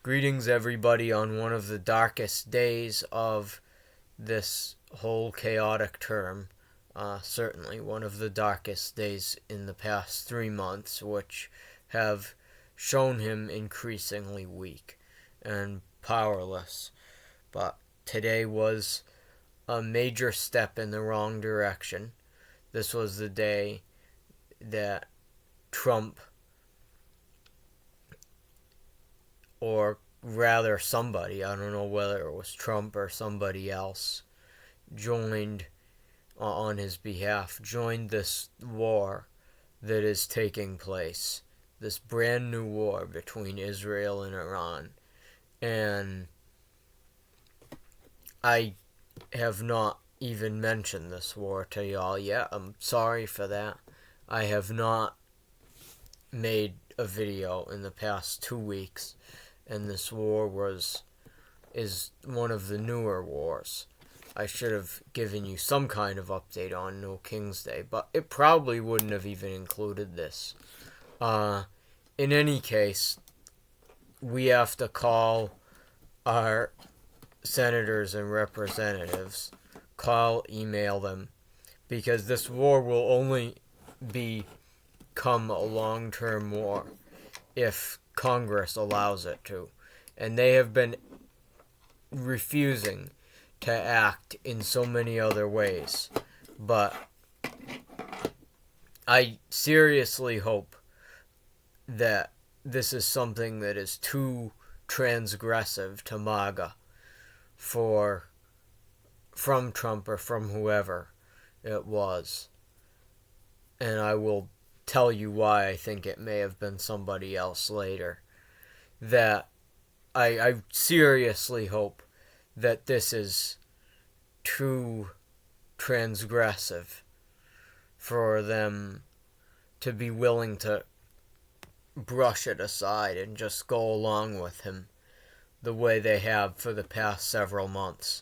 Greetings, everybody, on one of the darkest days of this whole chaotic term. Certainly one of the darkest days in the past 3 months, which have shown him increasingly weak and powerless. But today was a major step in the wrong direction. This was the day that Trump, or rather somebody, I don't know whether it was Trump or somebody else, joined on his behalf, joined this war that is taking place, this brand new war between Israel and Iran. And I have not even mentioned this war to y'all yet. I'm sorry for that. I have not made a video in the past 2 weeks, and this war is one of the newer wars. I should have given you some kind of update on No King's Day, but it probably wouldn't have even included this. In any case, we have to call our senators and representatives, email them, because this war will only become a long-term war if Congress allows it to. And they have been refusing to act in so many other ways. But I seriously hope that this is something that is too transgressive to MAGA from Trump or from whoever it was. And I will tell you why I think it may have been somebody else later. That I seriously hope that this is too transgressive for them to be willing to brush it aside and just go along with him the way they have for the past several months.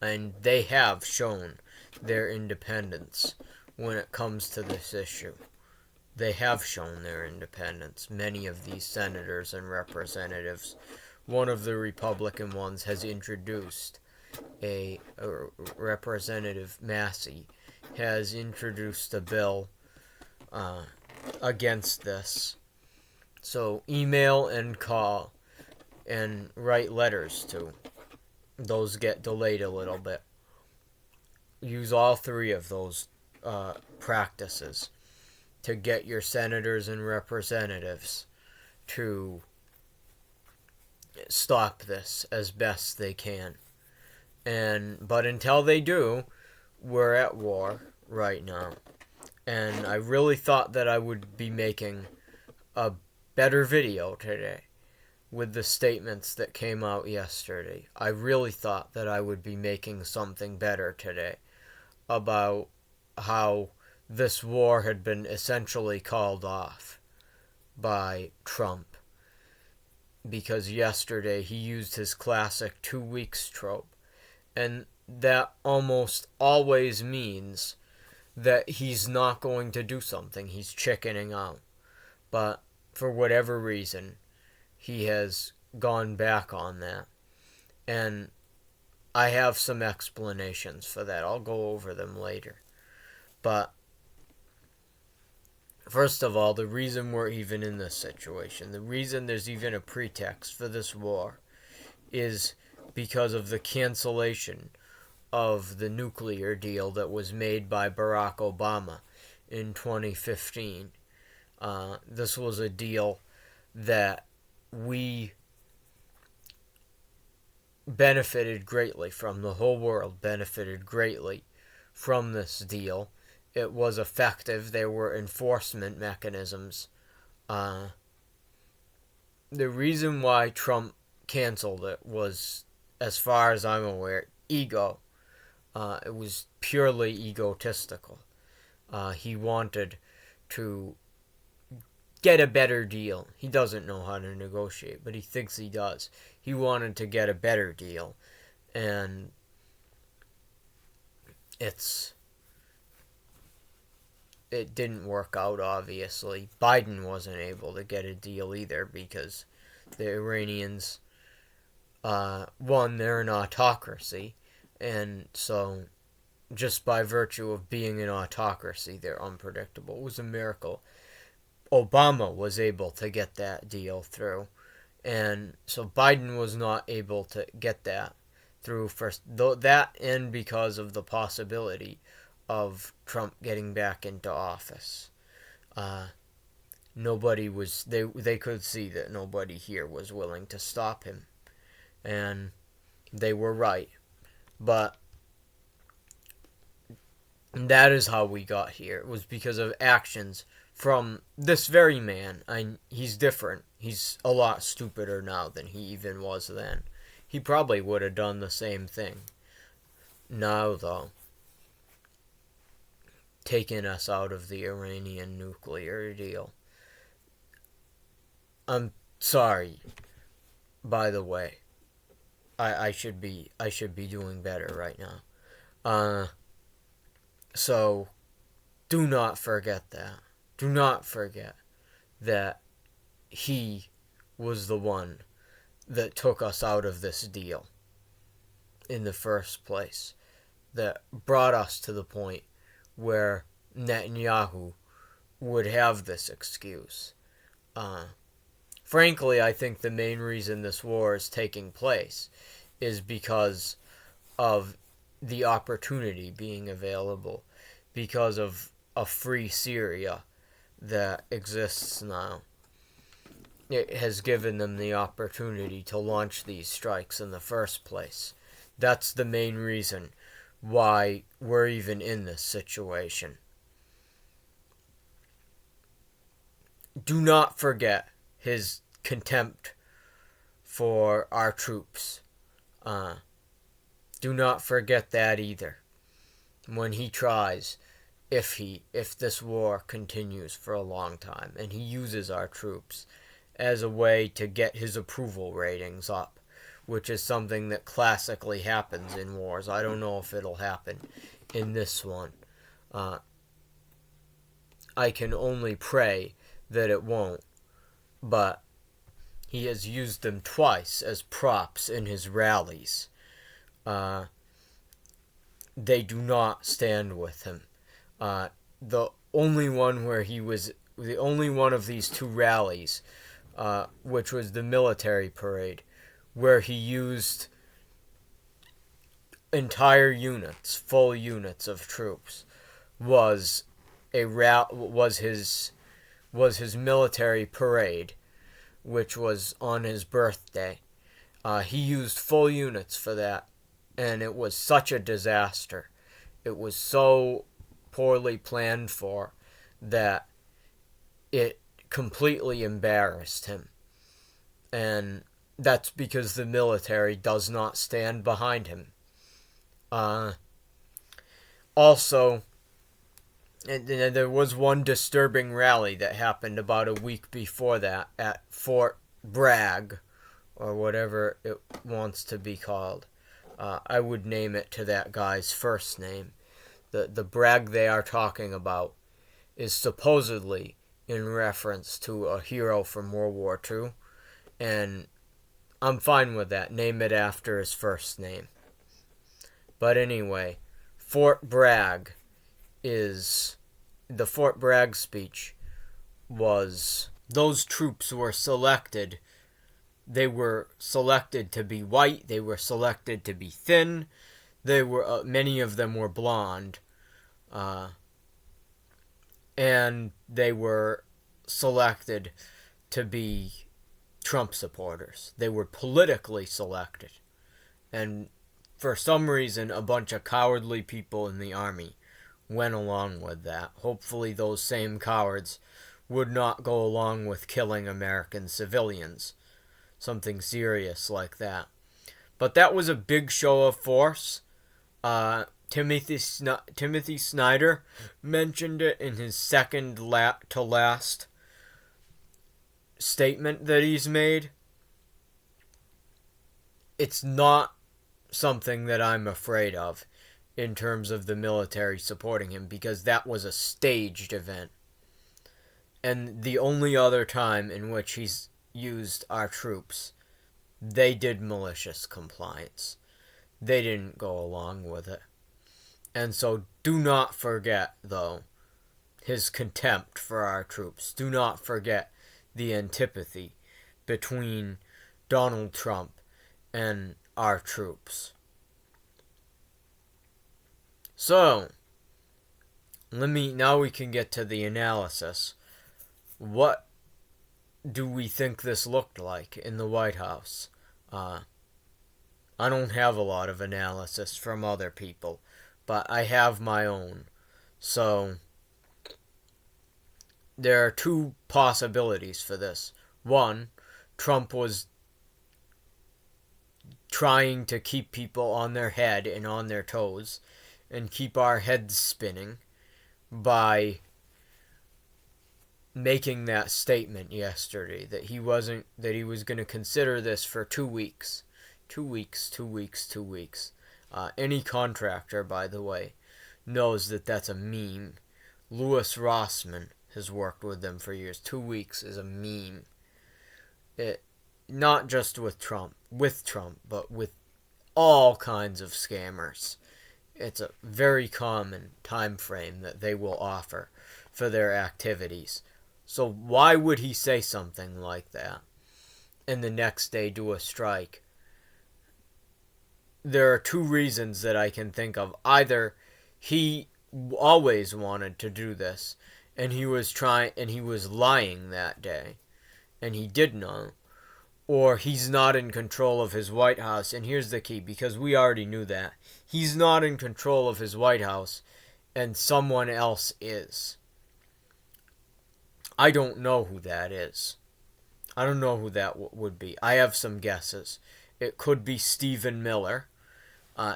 And they have shown their independence when it comes to this issue. They have shown their independence. Many of these senators and representatives, one of the Republican ones has introduced Representative Massey has introduced a bill against this. So email and call and write letters to. Those get delayed a little bit. Use all three of those practices to get your senators and representatives to stop this as best they can. But until they do, we're at war right now. And I really thought that I would be making a better video today with the statements that came out yesterday. I really thought that I would be making something better today about how this war had been essentially called off by Trump. Because yesterday he used his classic 2 weeks trope. And that almost always means that he's not going to do something. He's chickening out. But for whatever reason, he has gone back on that. And I have some explanations for that. I'll go over them later. But first of all, the reason we're even in this situation, the reason there's even a pretext for this war, is because of the cancellation of the nuclear deal that was made by Barack Obama in 2015. This was a deal that we benefited greatly from. The whole world benefited greatly from this deal. It was effective. There were enforcement mechanisms. The reason why Trump canceled it was, as far as I'm aware, ego. It was purely egotistical. He wanted to get a better deal. He doesn't know how to negotiate, but he thinks he does. He wanted to get a better deal. And it didn't work out, obviously. Biden wasn't able to get a deal either because the Iranians One, they're an autocracy, and so just by virtue of being an autocracy, they're unpredictable. It was a miracle Obama was able to get that deal through. And so Biden was not able to get that through first. Though that and because of the possibility of Trump getting back into office. Nobody was they could see that nobody here was willing to stop him. And they were right. But that is how we got here. It was because of actions from this very man. He's different. He's a lot stupider now than he even was then. He probably would have done the same thing. Now, though, taking us out of the Iranian nuclear deal. I'm sorry, by the way. I should be doing better right now. So do not forget that. Do not forget that he was the one that took us out of this deal in the first place, that brought us to the point where Netanyahu would have this excuse. Frankly, I think the main reason this war is taking place is because of the opportunity being available, because of a free Syria that exists now. It has given them the opportunity to launch these strikes in the first place. That's the main reason why we're even in this situation. Do not forget his contempt for our troops. Do not forget that either. When he tries, if this war continues for a long time, and he uses our troops as a way to get his approval ratings up, which is something that classically happens in wars. I don't know if it'll happen in this one. I can only pray that it won't, but he has used them twice as props in his rallies. They do not stand with him. The only one where he was the only one of these two rallies, which was the military parade, where he used entire units, full units of troops, was his military parade, which was on his birthday. He used full units for that, and it was such a disaster. It was so poorly planned for that it completely embarrassed him. And that's because the military does not stand behind him. Also, and there was one disturbing rally that happened about a week before that at Fort Bragg, or whatever it wants to be called. I would name it to that guy's first name. The Bragg they are talking about is supposedly in reference to a hero from World War II, and I'm fine with that. Name it after his first name. But anyway, Fort Bragg is... The Fort Bragg speech was... Those troops were selected. They were selected to be white. They were selected to be thin. They were many of them were blonde. And they were selected to be Trump supporters. They were politically selected. And for some reason, a bunch of cowardly people in the army went along with that. Hopefully those same cowards would not go along with killing American civilians. Something serious like that. But that was a big show of force. Timothy Snyder mentioned it in his second to last statement that he's made. It's not something that I'm afraid of in terms of the military supporting him, because that was a staged event. And the only other time in which he's used our troops they did malicious compliance. They didn't go along with it. And so do not forget, though, his contempt for our troops. Do not forget the antipathy between Donald Trump and our troops. So, now we can get to the analysis. What do we think this looked like in the White House? I don't have a lot of analysis from other people, but I have my own. So, there are two possibilities for this. One, Trump was trying to keep people on their head and on their toes and keep our heads spinning by making that statement yesterday that he was going to consider this for 2 weeks. 2 weeks. Any contractor, by the way, knows that that's a meme. Louis Rossmann has worked with them for years. 2 weeks is a meme. Not just with Trump, but with all kinds of scammers. It's a very common time frame that they will offer for their activities. So why would he say something like that and the next day do a strike? There are two reasons that I can think of. Either he always wanted to do this and he was lying that day and he did know, or he's not in control of his White House. And here's the key, because we already knew that. He's not in control of his White House and someone else is. I don't know who that is. I don't know who that would be. I have some guesses. It could be Stephen Miller.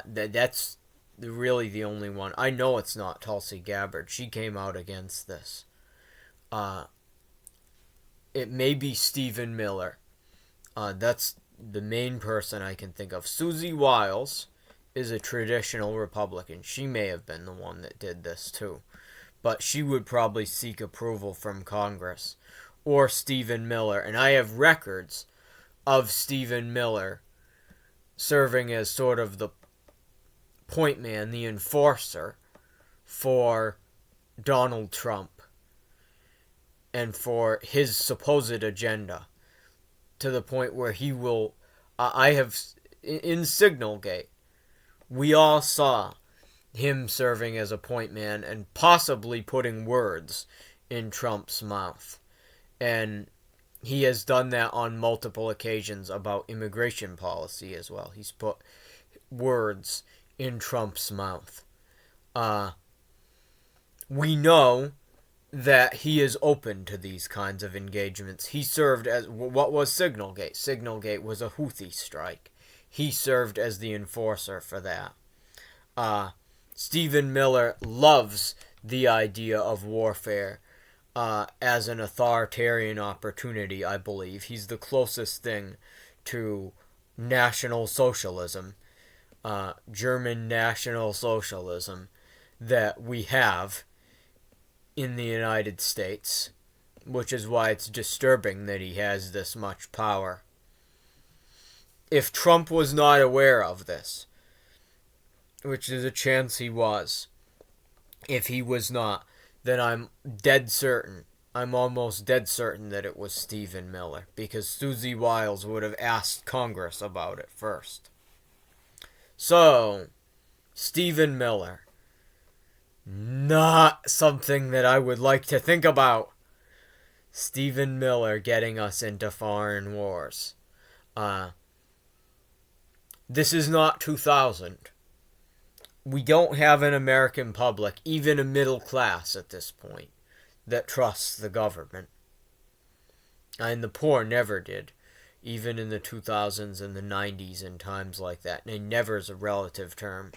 That's really the only one. I know it's not Tulsi Gabbard. She came out against this. It may be Stephen Miller. That's the main person I can think of. Susie Wiles is a traditional Republican. She may have been the one that did this too. But she would probably seek approval from Congress. Or Stephen Miller. And I have records of Stephen Miller serving as sort of the point man, the enforcer for Donald Trump and for his supposed agenda, to the point where he will, in Signalgate, we all saw him serving as a point man and possibly putting words in Trump's mouth. And he has done that on multiple occasions about immigration policy as well. He's put words in Trump's mouth. We know that he is open to these kinds of engagements. He served as, what was Signalgate? Signalgate was a Houthi strike. He served as the enforcer for that. Stephen Miller loves the idea of warfare as an authoritarian opportunity, I believe. He's the closest thing to National Socialism, German National Socialism, that we have in the United States, which is why it's disturbing that he has this much power. If Trump was not aware of this, which is a chance he was, if he was not, then I'm almost dead certain that it was Stephen Miller, because Susie Wiles would have asked Congress about it first. So, Stephen Miller. Not something that I would like to think about. Stephen Miller getting us into foreign wars. This is not 2000. We don't have an American public, even a middle class at this point, that trusts the government. And the poor never did, even in the 2000s and the 90s and times like that. And never is a relative term.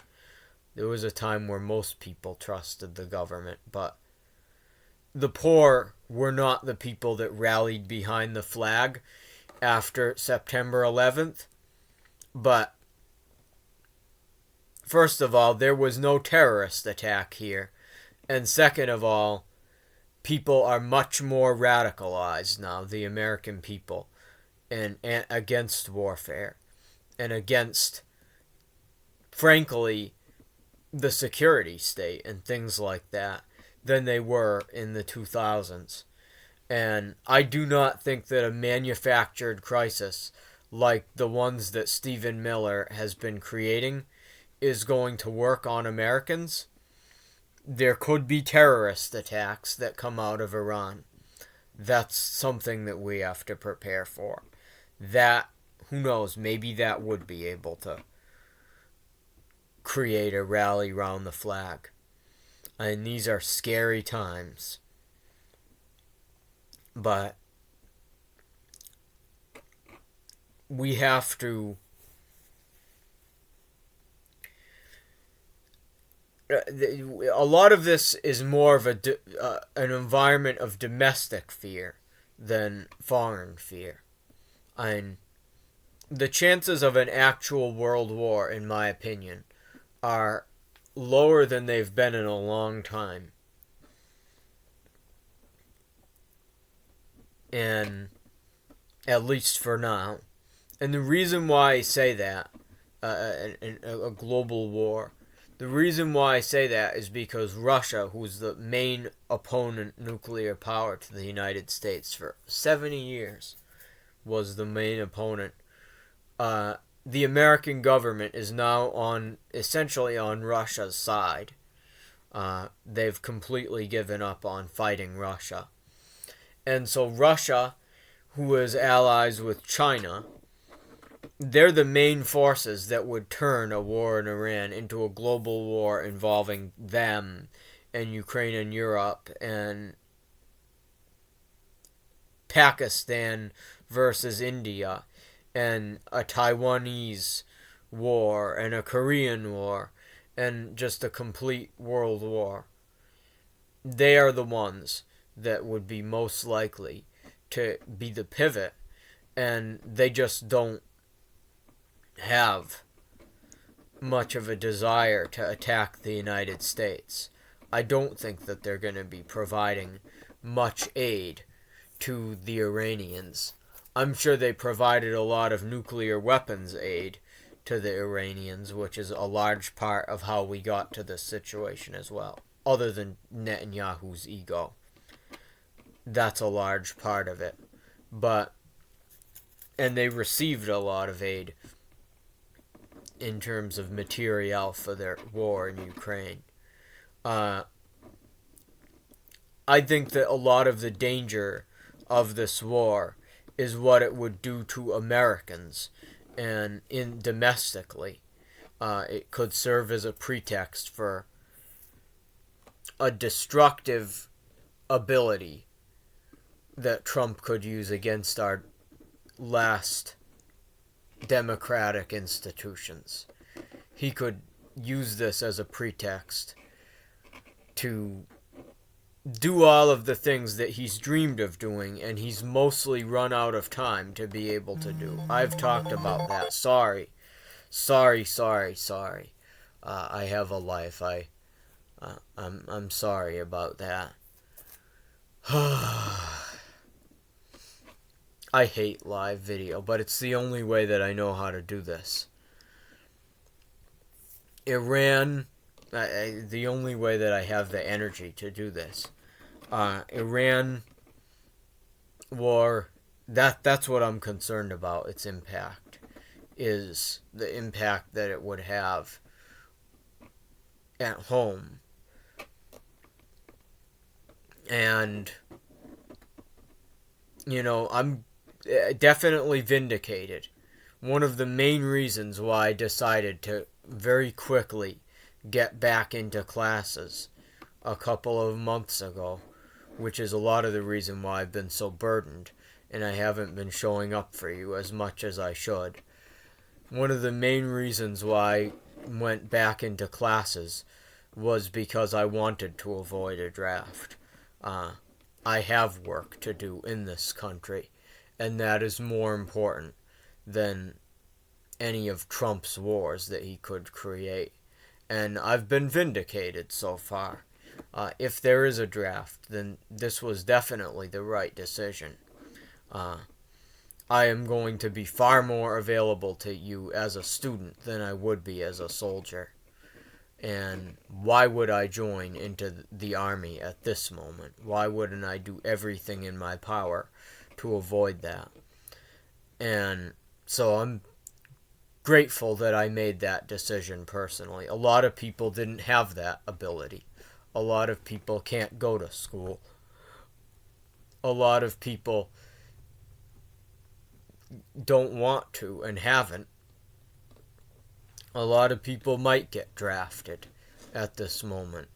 There was a time where most people trusted the government, but the poor were not the people that rallied behind the flag after September 11th. But first of all, there was no terrorist attack here. And second of all, people are much more radicalized now, the American people. and against warfare and against, frankly, the security state and things like that than they were in the 2000s. And I do not think that a manufactured crisis like the ones that Stephen Miller has been creating is going to work on Americans. There could be terrorist attacks that come out of Iran. That's something that we have to prepare for. That, who knows, maybe that would be able to create a rally round the flag. And these are scary times. But we have to a lot of this is more of an environment of domestic fear than foreign fear. And the chances of an actual world war, in my opinion, are lower than they've been in a long time. And at least for now. And the reason why I say that, a global war, the reason why I say that is because Russia, who's the main opponent nuclear power to the United States for 70 years, was the main opponent. The American government is now essentially on Russia's side. They've completely given up on fighting Russia. And so Russia, who is allies with China, they're the main forces that would turn a war in Iran into a global war involving them and Ukraine and Europe and Pakistan versus India and a Taiwanese war and a Korean war and just a complete world war. They are the ones that would be most likely to be the pivot, and they just don't have much of a desire to attack the United States. I don't think that they're going to be providing much aid to the Iranians. I'm sure they provided a lot of nuclear weapons aid to the Iranians, which is a large part of how we got to this situation as well, other than Netanyahu's ego. That's a large part of it. And they received a lot of aid in terms of material for their war in Ukraine. I think that a lot of the danger of this war is what it would do to Americans and domestically. It could serve as a pretext for a destructive ability that Trump could use against our last democratic institutions. He could use this as a pretext to do all of the things that he's dreamed of doing, and he's mostly run out of time to be able to do. I've talked about that. Sorry. I have a life. I'm sorry about that. I hate live video, but it's the only way that I know how to do this. Iran, the only way that I have the energy to do this. Iran war, that's what I'm concerned about, its impact, is the impact that it would have at home. And, I'm definitely vindicated. One of the main reasons why I decided to very quickly get back into classes a couple of months ago, which is a lot of the reason why I've been so burdened and I haven't been showing up for you as much as I should. One of the main reasons why I went back into classes was because I wanted to avoid a draft. I have work to do in this country, and that is more important than any of Trump's wars that he could create. And I've been vindicated so far. If there is a draft, then this was definitely the right decision. I am going to be far more available to you as a student than I would be as a soldier. And why would I join into the army at this moment? Why wouldn't I do everything in my power to avoid that? And so I'm grateful that I made that decision personally. A lot of people didn't have that ability. A lot of people can't go to school. A lot of people don't want to and haven't. A lot of people might get drafted at this moment.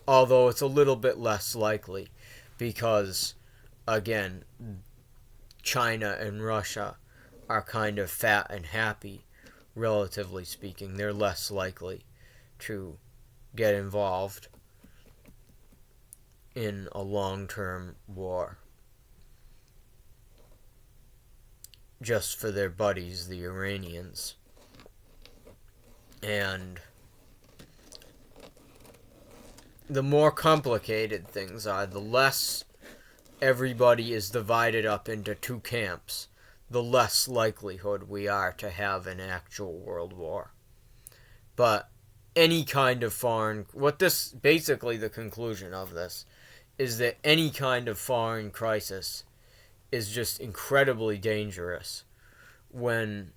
Although it's a little bit less likely because, again, China and Russia are kind of fat and happy, relatively speaking. They're less likely to get involved in a long-term war just for their buddies, the Iranians. And the more complicated things are, the less everybody is divided up into two camps, the less likelihood we are to have an actual world war. But any kind of foreign, basically the conclusion of this, is that any kind of foreign crisis is just incredibly dangerous when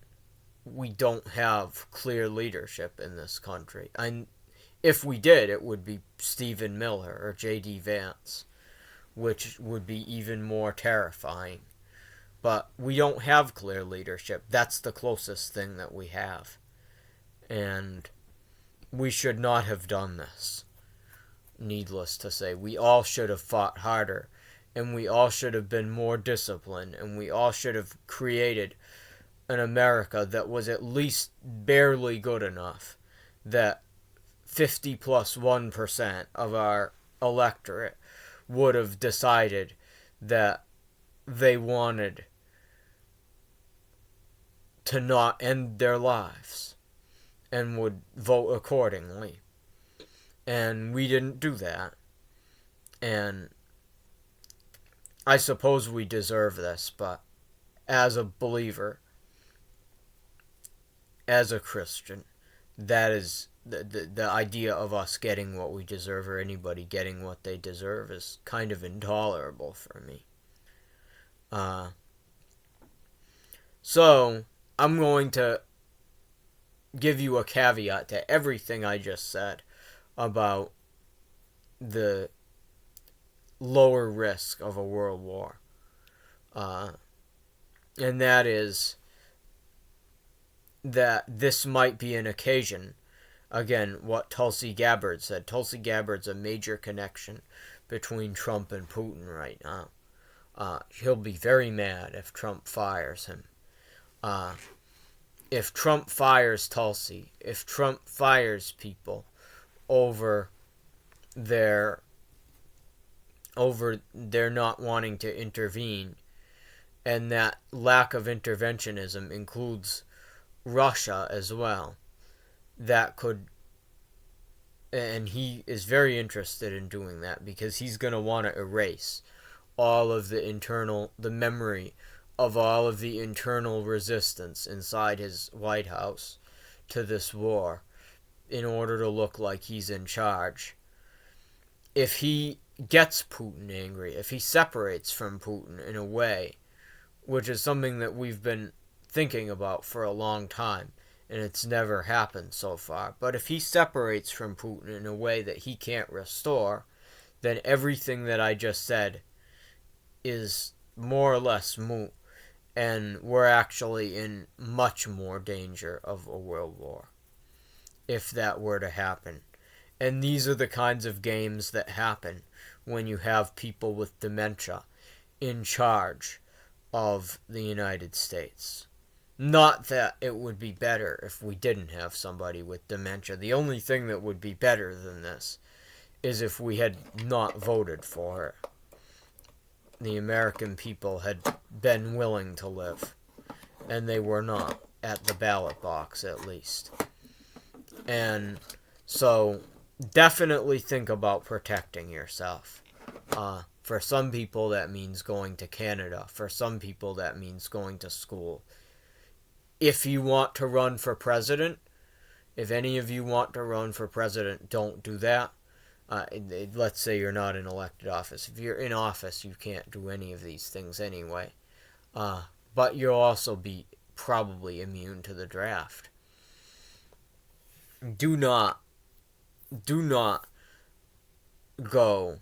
we don't have clear leadership in this country. And if we did, it would be Stephen Miller or J.D. Vance, which would be even more terrifying. But we don't have clear leadership. That's the closest thing that we have. And we should not have done this. Needless to say, we all should have fought harder, and we all should have been more disciplined, and we all should have created an America that was at least barely good enough that 50 plus 1% of our electorate would have decided that they wanted to not end their lives and would vote accordingly. And we didn't do that. And I suppose we deserve this, but as a believer, as a Christian, that is the idea of us getting what we deserve or anybody getting what they deserve is kind of intolerable for me. So I'm going to give you a caveat to everything I just said about the lower risk of a world war. And that is that this might be an occasion, again, what Tulsi Gabbard said. Tulsi Gabbard's a major connection between Trump and Putin right now. He'll be very mad if Trump fires him. If Trump fires Tulsi, if Trump fires people over their not wanting to intervene, and that lack of interventionism includes Russia as well, that could, and he is very interested in doing that because he's going to want to erase all of the memory of all of the internal resistance inside his White House to this war in order to look like he's in charge. If he gets Putin angry, if he separates from Putin in a way, which is something that we've been thinking about for a long time, and it's never happened so far, but if he separates from Putin in a way that he can't restore, then everything that I just said is more or less moot, and we're actually in much more danger of a world war if that were to happen. And these are the kinds of games that happen when you have people with dementia in charge of the United States. Not that it would be better if we didn't have somebody with dementia. The only thing that would be better than this is if we had not voted for it. The American people had been willing to live, and they were not, at the ballot box at least. And so definitely think about protecting yourself. For some people, that means going to Canada. For some people, that means going to school. If you want to run for president, if any of you want to run for president, don't do that. Let's say you're not in elected office. If you're in office, you can't do any of these things anyway. But you'll also be probably immune to the draft. Do not go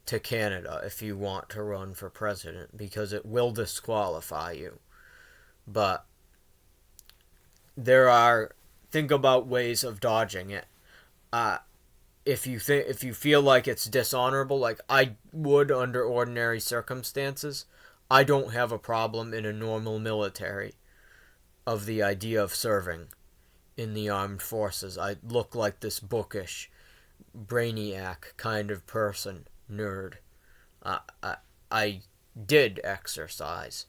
to Canada if you want to run for president, because it will disqualify you. But think about ways of dodging it. If you feel like it's dishonorable, like I would under ordinary circumstances, I don't have a problem in a normal military of the idea of serving in the armed forces. I look like this bookish, brainiac kind of person, nerd. I did exercise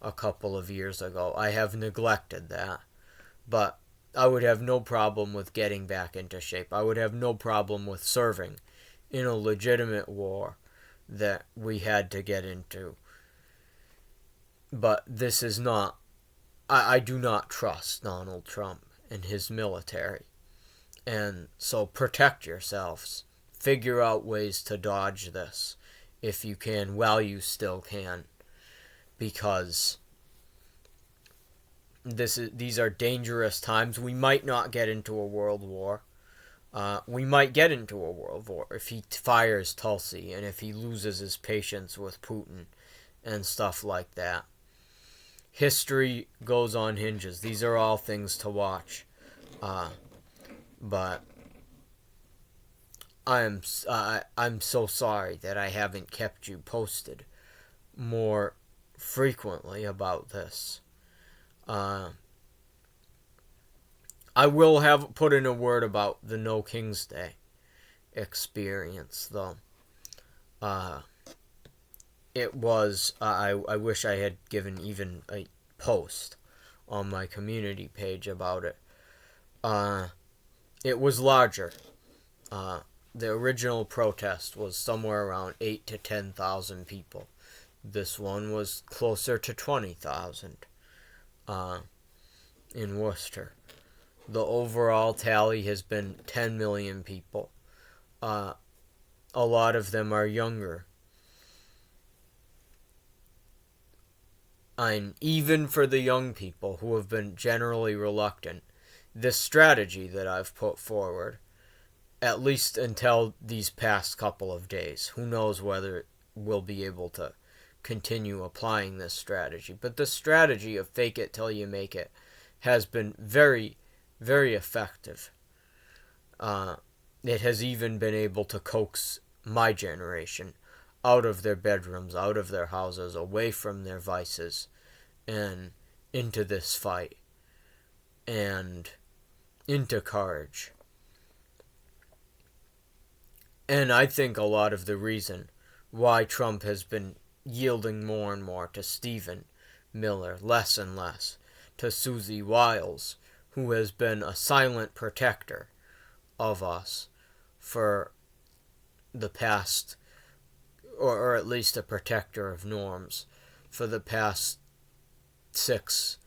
a couple of years ago. I have neglected that, but I would have no problem with getting back into shape. I would have no problem with serving in a legitimate war that we had to get into. But this is not... I do not trust Donald Trump and his military. And so protect yourselves. Figure out ways to dodge this if you can, while you still can. Because these are dangerous times. We might not get into a world war. We might get into a world war if he fires Tulsi and if he loses his patience with Putin and stuff like that. History goes on hinges. These are all things to watch. But I'm so sorry that I haven't kept you posted more frequently about this. I will have put in a word about the No King's Day experience, though. It was, I wish I had given even a post on my community page about it. It was larger. The original protest was somewhere around 8,000 to 10,000 people. This one was closer to 20,000 in Worcester. The overall tally has been 10 million people. A lot of them are younger. And even for the young people who have been generally reluctant, this strategy that I've put forward, at least until these past couple of days, who knows whether we'll be able to continue applying this strategy, but the strategy of fake it till you make it has been very, very effective. It has even been able to coax my generation out of their bedrooms, out of their houses, away from their vices, and into this fight, and into courage. And I think a lot of the reason why Trump has been yielding more and more to Stephen Miller, less and less to Susie Wiles, who has been a silent protector of us for the past, or at least a protector of norms, for the past 6-7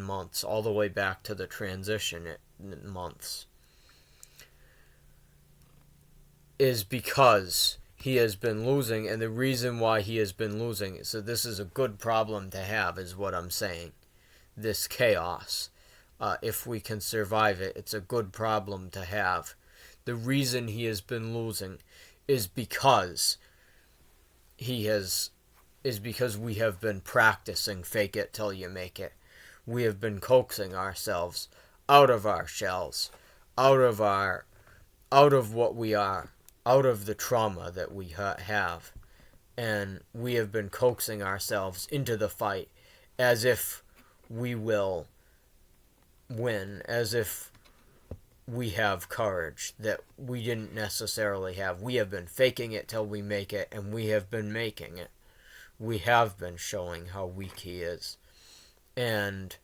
months, all the way back to the transition months, is because he has been losing. And the reason why he has been losing, so this is a good problem to have, is what I'm saying. This chaos, if we can survive it, it's a good problem to have. The reason he has been losing is because we have been practicing fake it till you make it. We have been coaxing ourselves out of our shells, out of what we are, out of the trauma that we have, and we have been coaxing ourselves into the fight as if we will win, as if we have courage that we didn't necessarily have. We have been faking it till we make it, and we have been making it. We have been showing how weak he is. And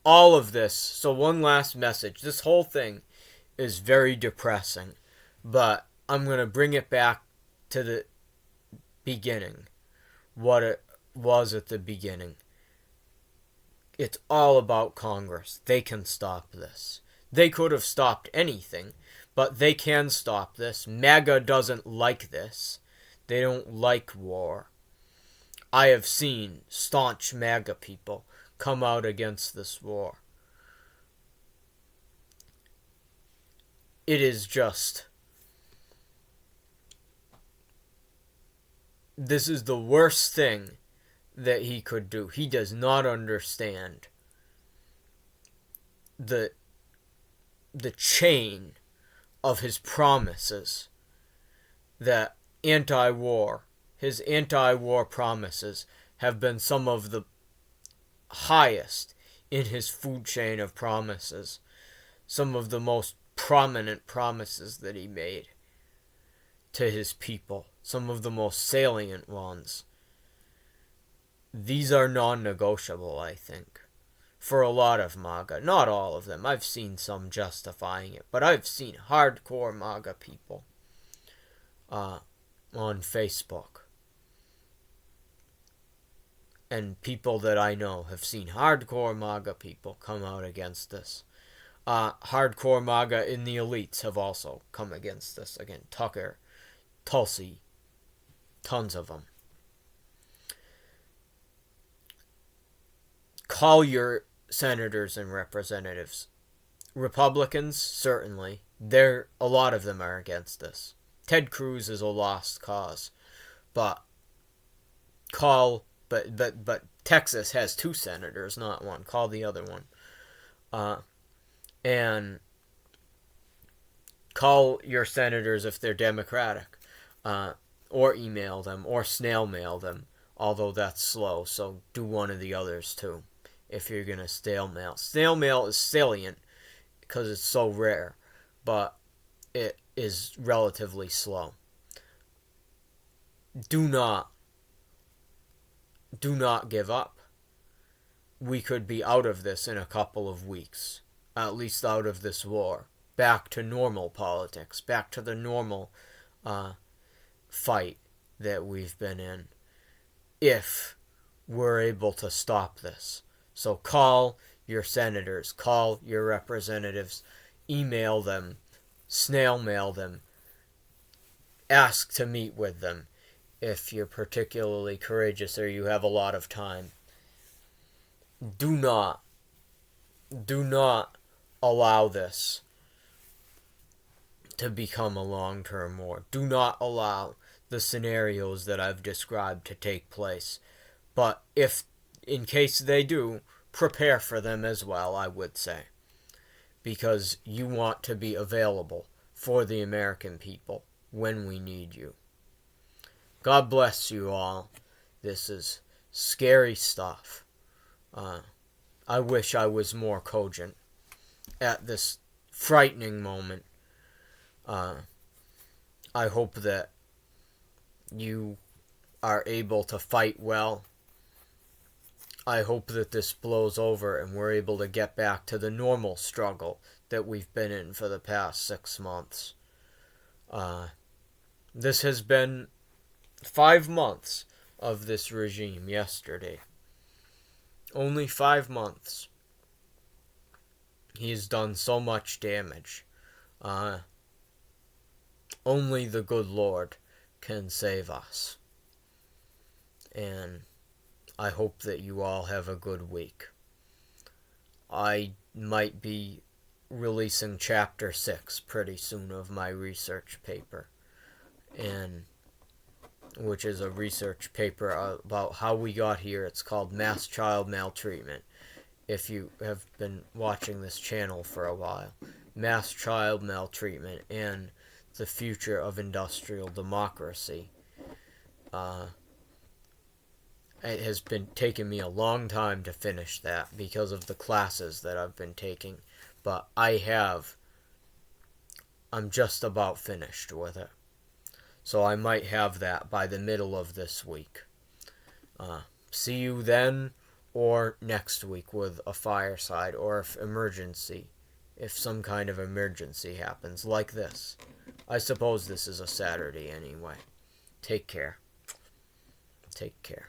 all of this, so one last message. This whole thing is very depressing. But I'm going to bring it back to the beginning, what it was at the beginning. It's all about Congress. They can stop this. They could have stopped anything, but they can stop this. MAGA doesn't like this. They don't like war. I have seen staunch MAGA people come out against this war. It is just... This is the worst thing that he could do. He does not understand the chain of his promises that his anti-war promises have been some of the highest in his food chain of promises, some of the most prominent promises that he made to his people, some of the most salient ones. These are non-negotiable, I think, for a lot of MAGA. Not all of them. I've seen some justifying it, but I've seen hardcore MAGA people on Facebook. And people that I know have seen hardcore MAGA people come out against this. Hardcore MAGA in the elites have also come against this. Again, Tucker, Tulsi, tons of them. Call your senators and representatives. Republicans, certainly. A lot of them are against this. Ted Cruz is a lost cause. But Texas has 2 senators, not 1. Call the other one. And call your senators if they're Democratic. Or email them, or snail mail them. Although that's slow, so do one of the others too. If you're going to snail mail. Snail mail is salient because it's so rare, but it is relatively slow. Do not give up. We could be out of this in a couple of weeks. At least out of this war. Back to normal politics. Back to the normal fight that we've been in. If we're able to stop this. So call your senators, call your representatives, email them, snail mail them, ask to meet with them if you're particularly courageous or you have a lot of time. Do not allow this to become a long-term war. Do not allow the scenarios that I've described to take place. But if, in case they do, prepare for them as well, I would say. Because you want to be available for the American people when we need you. God bless you all. This is scary stuff. I wish I was more cogent at this frightening moment. I hope that you are able to fight well. I hope that this blows over and we're able to get back to the normal struggle that we've been in for the past 6 months. This has been 5 months of this regime yesterday. Only 5 months. He's done so much damage. Only the good Lord can save us. And I hope that you all have a good week. I might be releasing chapter 6 pretty soon of my research paper, and which is a research paper about how we got here. It's called Mass Child Maltreatment. If you have been watching this channel for a while, Mass Child Maltreatment and the Future of Industrial Democracy. It has been taking me a long time to finish that because of the classes that I've been taking, but I'm just about finished with it. So I might have that by the middle of this week. See you then or next week with a fireside, or if emergency if some kind of emergency happens, like this. I suppose this is a Saturday anyway. Take care. Take care.